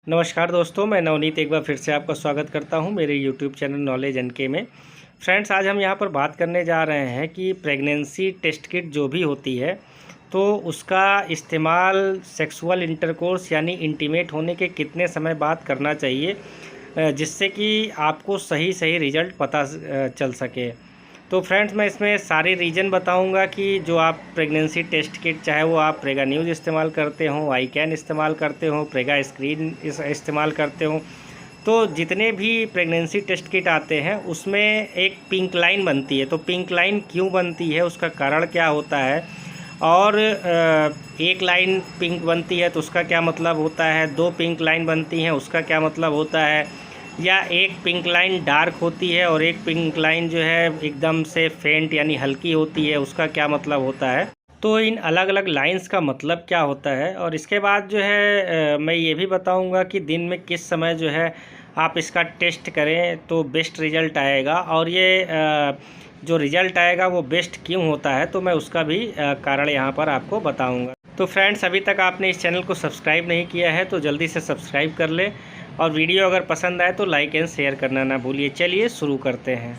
नमस्कार दोस्तों, मैं नवनीत एक बार फिर से आपका स्वागत करता हूं मेरे YouTube चैनल नॉलेज एनके में। फ्रेंड्स, आज हम यहां पर बात करने जा रहे हैं कि प्रेगनेंसी टेस्ट किट जो भी होती है तो उसका इस्तेमाल सेक्सुअल इंटरकोर्स यानी इंटीमेट होने के कितने समय बाद करना चाहिए, जिससे कि आपको सही सही रिज़ल्ट पता चल सके। तो फ्रेंड्स, मैं इसमें सारे रीज़न बताऊंगा कि जो आप प्रेगनेंसी टेस्ट किट, चाहे वो आप प्रेगा न्यूज़ इस्तेमाल करते हो, आई कैन इस्तेमाल करते हो, प्रेगा स्क्रीन इस्तेमाल करते हो, तो जितने भी प्रेगनेंसी टेस्ट किट आते हैं उसमें एक पिंक लाइन बनती है। तो पिंक लाइन क्यों बनती है, उसका कारण क्या होता है, और एक लाइन पिंक बनती है तो उसका क्या मतलब होता है, दो पिंक लाइन बनती हैं उसका क्या मतलब होता है, या एक पिंक लाइन डार्क होती है और एक पिंक लाइन जो है एकदम से फेंट यानी हल्की होती है, उसका क्या मतलब होता है। तो इन अलग अलग लाइंस का मतलब क्या होता है, और इसके बाद जो है मैं ये भी बताऊंगा कि दिन में किस समय जो है आप इसका टेस्ट करें तो बेस्ट रिज़ल्ट आएगा, और ये जो रिज़ल्ट आएगा वो बेस्ट क्यों होता है, तो मैं उसका भी कारण यहाँ पर आपको बताऊँगा। तो फ्रेंड्स, अभी तक आपने इस चैनल को सब्सक्राइब नहीं किया है तो जल्दी से सब्सक्राइब कर ले, और वीडियो अगर पसंद आए तो लाइक एंड शेयर करना ना भूलिए। चलिए शुरू करते हैं।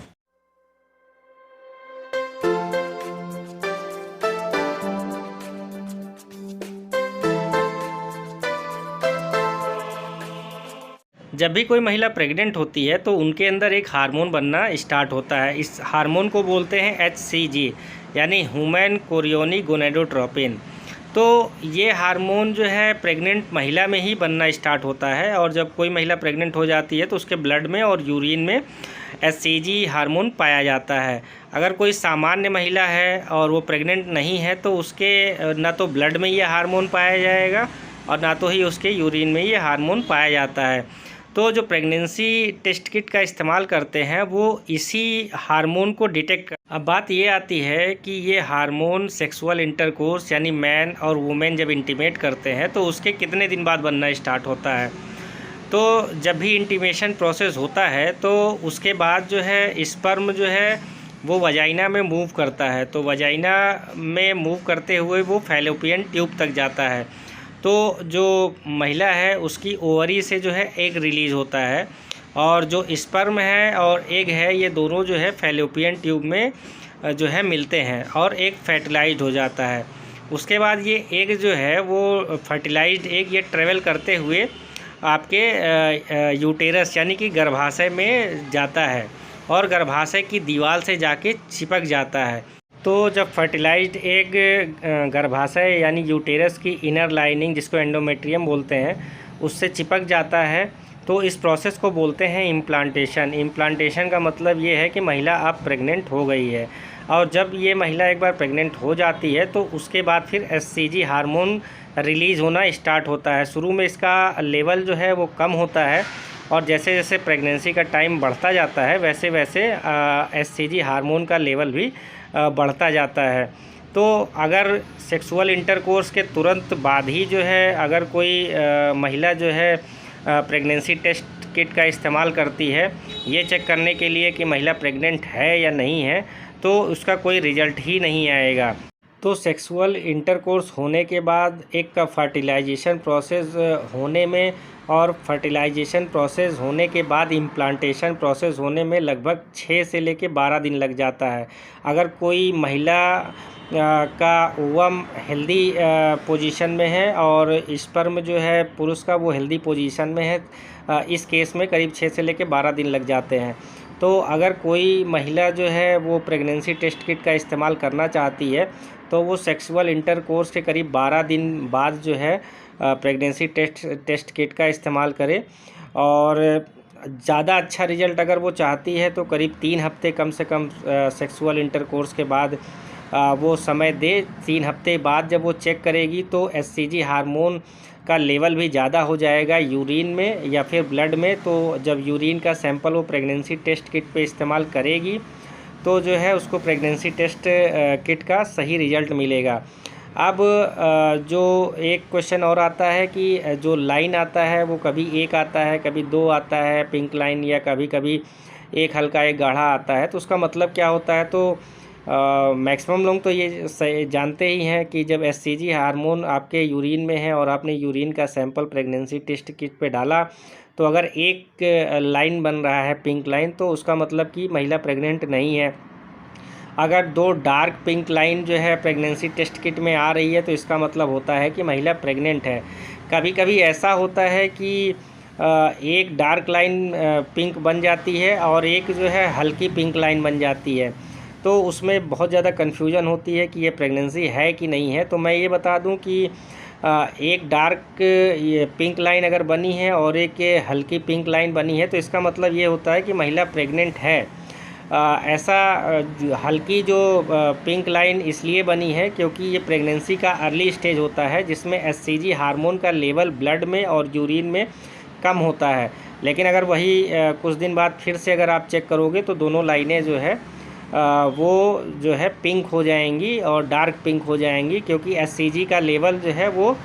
जब भी कोई महिला प्रेग्नेंट होती है तो उनके अंदर एक हार्मोन बनना स्टार्ट होता है। इस हार्मोन को बोलते हैं HCG यानी ह्यूमन कोरियोनिक गोनेडोट्रोपिन। तो ये हार्मोन जो है प्रेग्नेंट महिला में ही बनना स्टार्ट होता है, और जब कोई महिला प्रेग्नेंट हो जाती है तो उसके ब्लड में और यूरिन में HCG हार्मोन पाया जाता है। अगर कोई सामान्य महिला है और वो प्रेग्नेंट नहीं है तो उसके ना तो ब्लड में ये हार्मोन पाया जाएगा और ना तो ही उसके यूरिन में ये हार्मोन पाया जाता है। तो जो प्रेगनेंसी टेस्ट किट का इस्तेमाल करते हैं वो इसी हार्मोन को डिटेक्ट। अब बात ये आती है कि ये हार्मोन सेक्सुअल इंटरकोर्स यानी मैन और वुमेन जब इंटीमेट करते हैं तो उसके कितने दिन बाद बनना स्टार्ट होता है। तो जब भी इंटीमेशन प्रोसेस होता है तो उसके बाद जो है स्पर्म जो है वो वजाइना में मूव करता है। तो वजाइना में मूव करते हुए वो फैलोपियन ट्यूब तक जाता है। तो जो महिला है उसकी ओवरी से जो है एग रिलीज़ होता है, और जो स्पर्म है और एग है ये दोनों जो है फैलोपियन ट्यूब में जो है मिलते हैं और एग फर्टिलाइज्ड हो जाता है। उसके बाद ये एग जो है वो फर्टिलाइज्ड एग ये ट्रेवल करते हुए आपके यूटेरस यानी कि गर्भाशय में जाता है, और गर्भाशय की दीवार से जाके चिपक जाता है। तो जब फर्टिलाइज्ड एग गर्भाशय यानी यूटेरस की इनर लाइनिंग, जिसको एंडोमेट्रियम बोलते हैं, उससे चिपक जाता है तो इस प्रोसेस को बोलते हैं इम्प्लांटेशन। इम्प्लांटेशन का मतलब ये है कि महिला अब प्रेग्नेंट हो गई है, और जब ये महिला एक बार प्रेग्नेंट हो जाती है तो उसके बाद फिर HCG हार्मोन रिलीज़ होना स्टार्ट होता है। शुरू में इसका लेवल जो है वो कम होता है, और जैसे जैसे प्रेगनेंसी का टाइम बढ़ता जाता है वैसे वैसे HCG हार्मोन का लेवल भी बढ़ता जाता है। तो अगर सेक्सुअल इंटरकोर्स के तुरंत बाद ही जो है अगर कोई महिला जो है प्रेगनेंसी टेस्ट किट का इस्तेमाल करती है ये चेक करने के लिए कि महिला प्रेग्नेंट है या नहीं है, तो उसका कोई रिजल्ट ही नहीं आएगा। तो सेक्सुअल इंटरकोर्स होने के बाद एक का फर्टिलाइजेशन प्रोसेस होने में और फर्टिलाइजेशन प्रोसेस होने के बाद इम्प्लांटेशन प्रोसेस होने में लगभग 6 से लेके 12 दिन लग जाता है। अगर कोई महिला का ओवम हेल्दी पोजीशन में है और स्पर्म जो है पुरुष का वो हेल्दी पोजीशन में है, इस केस में करीब 6 से लेके 12 दिन लग जाते हैं। तो अगर कोई महिला जो है वो प्रेगनेंसी टेस्ट किट का इस्तेमाल करना चाहती है तो वो सेक्सुअल इंटरकोर्स के करीब 12 दिन बाद जो है प्रेगनेंसी टेस्ट किट का इस्तेमाल करे, और ज़्यादा अच्छा रिजल्ट अगर वो चाहती है तो करीब 3 हफ्ते कम से कम सेक्सुअल इंटरकोर्स के बाद वो समय दे। 3 हफ्ते बाद जब वो चेक करेगी तो HCG हार्मोन का लेवल भी ज़्यादा हो जाएगा यूरिन में या फिर ब्लड में। तो जब यूरिन का सैंपल वो प्रेगनेंसी टेस्ट किट पे इस्तेमाल करेगी तो जो है उसको प्रेगनेंसी टेस्ट किट का सही रिज़ल्ट मिलेगा। अब जो एक क्वेश्चन और आता है कि जो लाइन आता है वो कभी एक आता है, कभी 2 आता है पिंक लाइन, या कभी कभी एक हल्का एक गाढ़ा आता है, तो उसका मतलब क्या होता है। तो मैक्सिमम लोग तो ये जानते ही हैं कि जब एचसीजी हार्मोन आपके यूरिन में है और आपने यूरिन का सैंपल प्रेगनेंसी टेस्ट किट पे डाला, तो अगर एक लाइन बन रहा है पिंक लाइन, तो उसका मतलब कि महिला प्रेग्नेंट नहीं है। अगर 2 डार्क पिंक लाइन जो है प्रेगनेंसी टेस्ट किट में आ रही है, तो इसका मतलब होता है कि महिला प्रेग्नेंट है। कभी कभी ऐसा होता है कि एक डार्क लाइन पिंक बन जाती है और एक जो है हल्की पिंक लाइन बन जाती है, तो उसमें बहुत ज़्यादा कन्फ्यूजन होती है कि ये प्रेगनेंसी है कि नहीं है। तो मैं ये बता दूं कि एक डार्क ये पिंक लाइन अगर बनी है और एक हल्की पिंक लाइन बनी है, तो इसका मतलब ये होता है कि महिला प्रेग्नेंट है। ऐसा हल्की जो पिंक लाइन इसलिए बनी है क्योंकि ये प्रेगनेंसी का अर्ली स्टेज होता है, जिसमें एचसीजी हार्मोन का लेवल ब्लड में और यूरिन में कम होता है। लेकिन अगर वही कुछ दिन बाद फिर से अगर आप चेक करोगे, तो दोनों लाइनें जो है वो जो है पिंक हो जाएंगी और डार्क पिंक हो जाएंगी, क्योंकि एचसीजी का लेवल जो है वो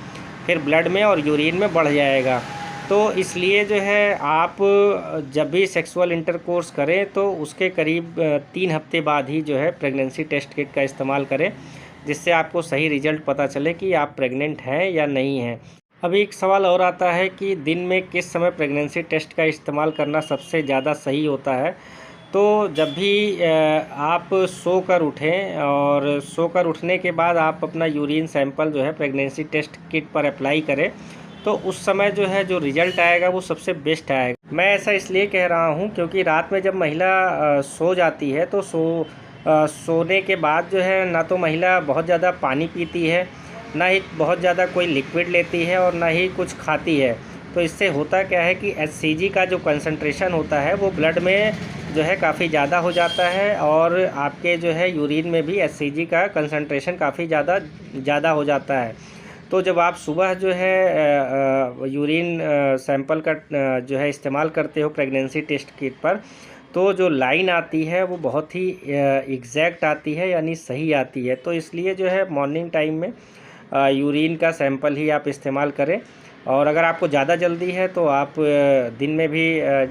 फिर ब्लड में और यूरिन में बढ़ जाएगा। तो इसलिए जो है आप जब भी सेक्सुअल इंटरकोर्स करें, तो उसके करीब 3 हफ्ते बाद ही जो है प्रेगनेंसी टेस्ट किट का इस्तेमाल करें, जिससे आपको सही रिजल्ट पता चले कि आप प्रेग्नेंट हैं या नहीं हैं। अभी एक सवाल और आता है कि दिन में किस समय प्रेगनेंसी टेस्ट का इस्तेमाल करना सबसे ज़्यादा सही होता है। तो जब भी आप सो कर उठें और सो कर उठने के बाद आप अपना यूरिन सैंपल जो है प्रेगनेंसी टेस्ट किट पर अप्लाई करें, तो उस समय जो है जो रिज़ल्ट आएगा वो सबसे बेस्ट आएगा। मैं ऐसा इसलिए कह रहा हूँ क्योंकि रात में जब महिला सो जाती है, तो सोने के बाद जो है ना तो महिला बहुत ज़्यादा पानी पीती है, ना ही बहुत ज़्यादा कोई लिक्विड लेती है और ना ही कुछ खाती है। तो इससे होता क्या है कि एचसीजी का जो कंसंट्रेशन होता है वो ब्लड में जो है काफ़ी ज़्यादा हो जाता है, और आपके जो है यूरिन में भी एचसीजी का कंसंट्रेशन काफ़ी ज़्यादा हो जाता है। तो जब आप सुबह जो है यूरिन सैंपल का जो है इस्तेमाल करते हो प्रेगनेंसी टेस्ट किट पर, तो जो लाइन आती है वो बहुत ही एग्जैक्ट आती है, यानी सही आती है। तो इसलिए जो है मॉर्निंग टाइम में यूरिन का सैंपल ही आप इस्तेमाल करें। और अगर आपको ज़्यादा जल्दी है तो आप दिन में भी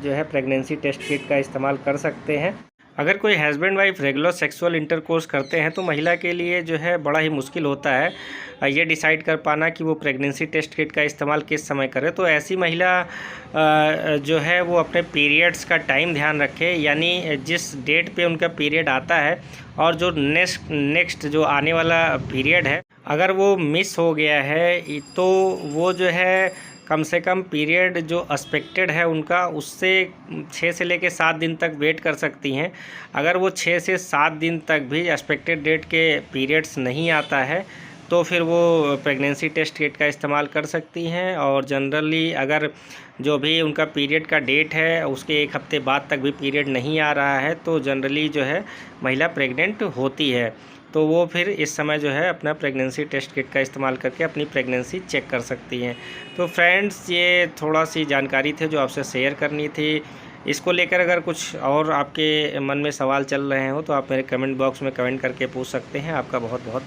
जो है प्रेगनेंसी टेस्ट किट का इस्तेमाल कर सकते हैं। अगर कोई husband wife regular sexual intercourse करते हैं, तो महिला के लिए जो है बड़ा ही मुश्किल होता है ये डिसाइड कर पाना कि वो प्रेगनेंसी टेस्ट किट का इस्तेमाल किस समय करे। तो ऐसी महिला जो है वो अपने पीरियड्स का टाइम ध्यान रखे, यानी जिस डेट पे उनका पीरियड आता है और जो नेक्स्ट जो आने वाला पीरियड है, अगर वो मिस हो गया है, तो वो जो है कम से कम पीरियड जो एक्सपेक्टेड है उनका, उससे 6 से लेकर 7 दिन तक वेट कर सकती हैं। अगर वो 6 से 7 दिन तक भी एक्सपेक्टेड डेट के पीरियड्स नहीं आता है, तो फिर वो प्रेगनेंसी टेस्ट किट का इस्तेमाल कर सकती हैं। और जनरली अगर जो भी उनका पीरियड का डेट है उसके 1 हफ्ते बाद तक भी पीरियड नहीं आ रहा है, तो जनरली जो है महिला प्रेग्नेंट होती है। तो वो फिर इस समय जो है अपना प्रेगनेंसी टेस्ट किट का इस्तेमाल करके अपनी प्रेगनेंसी चेक कर सकती हैं। तो फ्रेंड्स, ये थोड़ा सी जानकारी थी जो आपसे शेयर करनी थी। इसको लेकर अगर कुछ और आपके मन में सवाल चल रहे हो, तो आप मेरे कमेंट बॉक्स में कमेंट करके पूछ सकते हैं। आपका बहुत बहुत